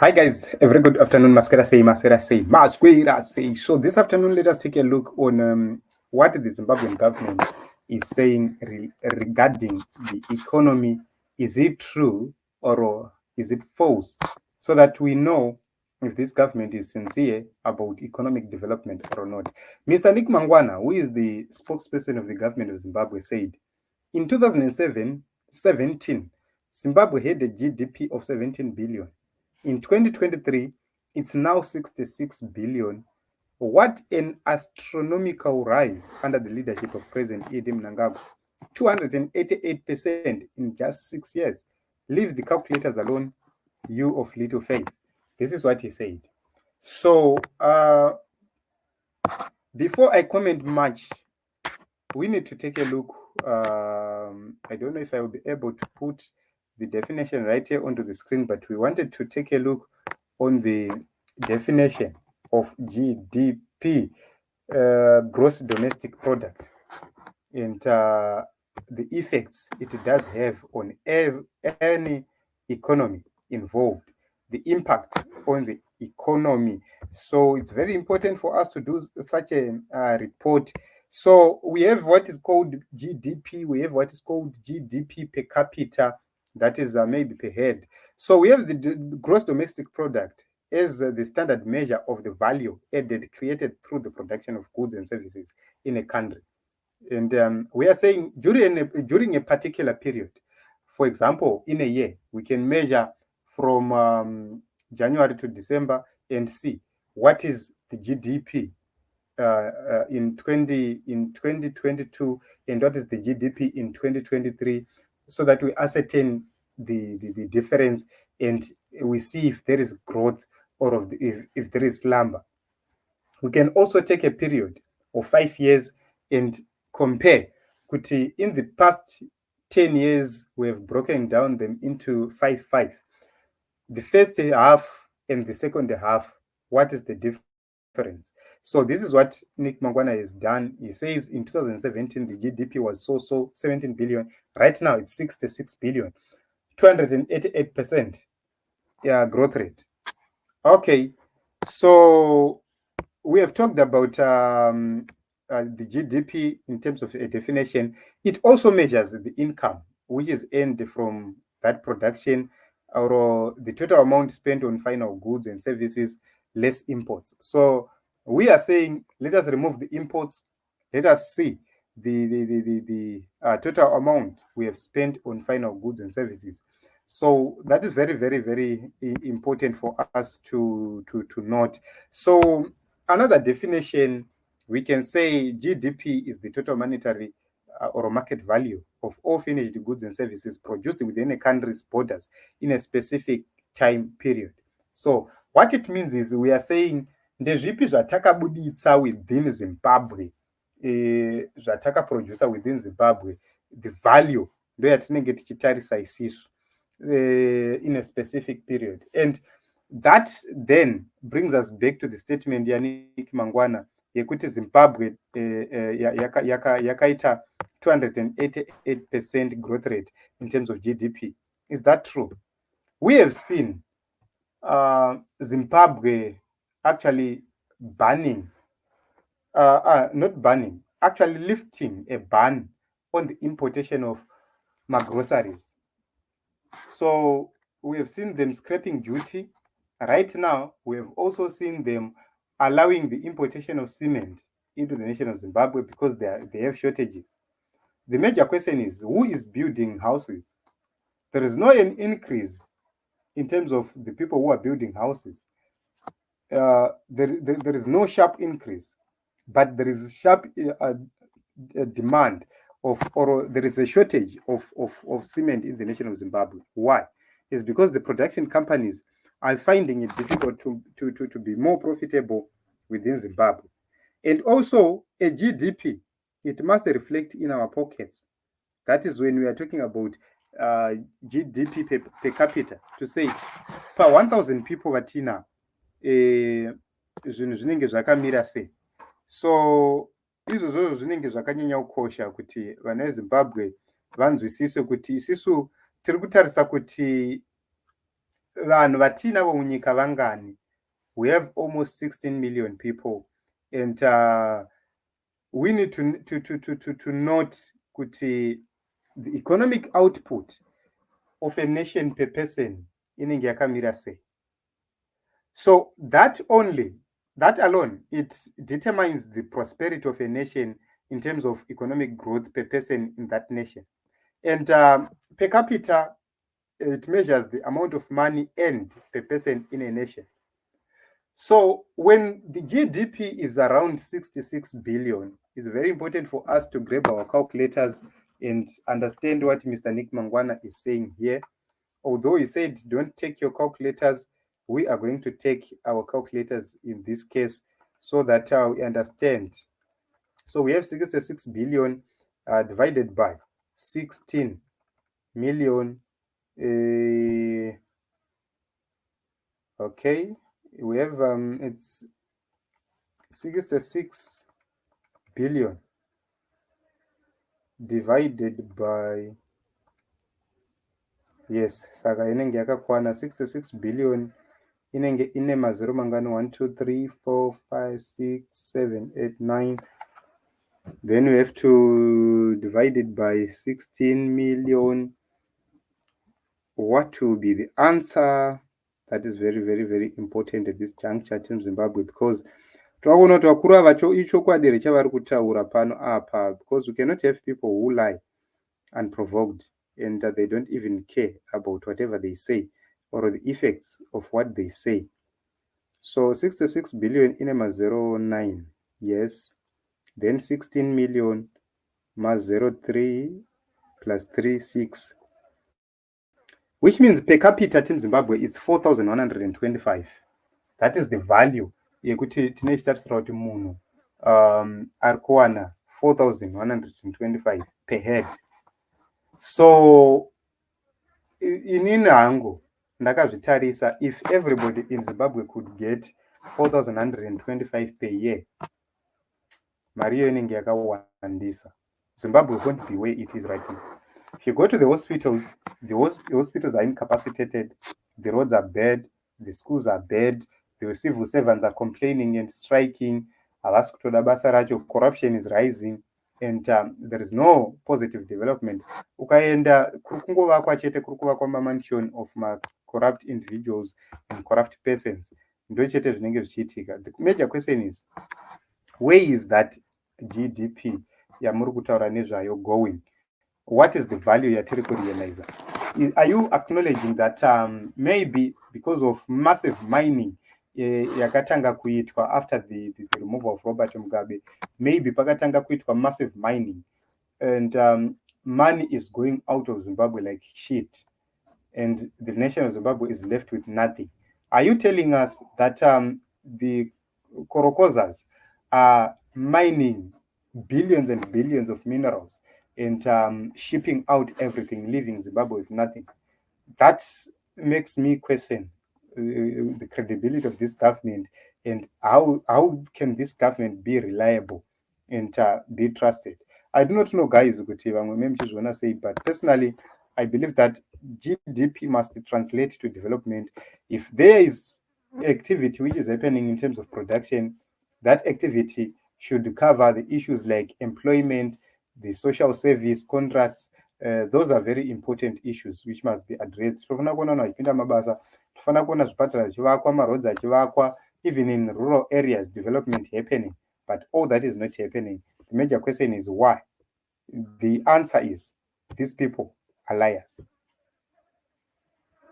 Hi guys, a very good afternoon. Masquera say. So this afternoon, let us take a look on what the Zimbabwean government is saying regarding the economy. Is it true or is it false? So that we know if this government is sincere about economic development or not. Mr. Nick Mangwana, who is the spokesperson of the government of Zimbabwe, said in 2017, Zimbabwe had a GDP of 17 billion. In 2023, it's now 66 billion. What an astronomical rise under the leadership of President MNANGAGWA. 288% in just 6 years. Leave the calculators alone, you of little faith. This is what he said. So, before I comment much, we need to take a look. I don't know if I will be able to put the definition right here onto the screen, but we wanted to take a look on the definition of GDP, gross domestic product, and the effects it does have on any economy involved, the impact on the economy. So it's very important for us to do such a report. So we have what is called GDP, we have what is called GDP per capita, that is maybe per head. So we have the gross domestic product as the standard measure of the value added created through the production of goods and services in a country. And we are saying during a particular period, for example, in a year, we can measure from January to December and see what is the GDP in 2022 and what is the GDP in 2023, so that we ascertain the difference and we see if there is growth or if there is slumber. We can also take a period of 5 years and compare. In the past 10 years, we have broken down them into 5. The first half and the second half, what is the difference? So this is what Nick Mangwana has done. He says in 2017, the GDP was so 17 billion. Right now, it's 66 billion, 288% growth rate. Okay, so we have talked about the GDP in terms of a definition. It also measures the income which is earned from that production, or the total amount spent on final goods and services less imports. So we are saying, let us remove the imports. Let us see the total amount we have spent on final goods and services. So that is very, very, very important for us to note. So another definition, we can say GDP is the total monetary or market value of all finished goods and services produced within a country's borders in a specific time period. So what it means is we are saying ndezvipi zvatakabuditsa within Zimbabwe, zvatakaproducer within Zimbabwe, the value ndo yatinenge tichitarisa isisu in a specific period. And that then brings us back to the statement yaNick Mangwana yekuti Zimbabwe yakaita 288% growth rate in terms of GDP. Is that true? We have seen Zimbabwe actually actually lifting a ban on the importation of groceries. So we have seen them scrapping duty. Right now, we have also seen them allowing the importation of cement into the nation of Zimbabwe because they have shortages. The major question is, who is building houses? There is no increase in terms of the people who are building houses. There is no sharp increase, but there is sharp demand or there is a shortage of cement in the nation of Zimbabwe. Why? It's because the production companies are finding it difficult to be more profitable within Zimbabwe. And also a GDP, it must reflect in our pockets. That is when we are talking about GDP per capita, to say per 1,000 people vatina zvinhu zvinenge zvakamira sei. So izvozvo zvinenge zvakanyanya kukosha kuti vana veZimbabwe vanzwisise kuti isusu tiri kutarisa kuti vanhu vatinavo munyika vangani? We have almost 16 million people, and we need to note kuti the economic output of a nation per person inenge yakamira sei. So that alone, it determines the prosperity of a nation in terms of economic growth per person in that nation. And per capita, it measures the amount of money earned per person in a nation. So when the GDP is around 66 billion, it's very important for us to grab our calculators and understand what Mr. Nick Mangwana is saying here. Although he said don't take your calculators, we are going to take our calculators in this case so that we understand. So we have 66 billion divided by 16 million. Okay, we have it's 66 billion divided by, yes, saka inenge yakakwana 66 billion inenge ine mazero mangani 1 2 3 4 5 6 7 8 9. Then we have to divide it by 16 million. What will be the answer? That is very, very, very important at this juncture in Zimbabwe, because twaona kuti vakuru ava ichokwadi rechavari kutaura pano apa, because we cannot have people who lie unprovoked and they don't even care about whatever they say or the effects of what they say. So 66 billion in a mazero 9, yes. Then 16 million mas 03 plus 3 6, which means per capita Team Zimbabwe is 4,125. That is the value yekuti tinechitarisira kuti munhu ari kuwana 4,125 per head. So inini hangu ndakazvitarisa, if everybody in Zimbabwe could get 4,125 per year, mari iyo inenge yakawandisa. Zimbabwe won't be where it is right now. If you go to the hospitals are incapacitated, the roads are bad, the schools are bad, the civil servants are complaining and striking, havasi kutoda basa racho, corruption is rising, and there is no positive development. Ukaenda kuri kungovakwa chete, kuri kuvakwa mamansion of corrupt individuals and corrupt persons, ndo chete zvinenge zvichiitika. The major question is, where is that GDP yamuri kutaura nezvayo going? What is the value yatiri kurealize? Are you acknowledging that maybe because of massive mining yakatanga kuitwa after the removal of Robert Mugabe, maybe pakatanga kuitwa massive mining, and money is going out of Zimbabwe like shit, and the nation of Zimbabwe is left with nothing? Are you telling us that the Korokozas are mining billions and billions of minerals and shipping out everything, leaving Zimbabwe with nothing? That makes me question the credibility of this government, and how can this government be reliable and be trusted? I do not know, guys, but personally, I believe that GDP must translate to development. If there is activity which is happening in terms of production, that activity should cover the issues like employment, the social service contracts. Those are very important issues which must be addressed. Tofana kuona vaipinda mabasa, tofana kuona zvipatara zvichivakwa, maroads achivakwa, even in rural areas development happening, but all that is not happening. The major question is why. The answer is these people are liars.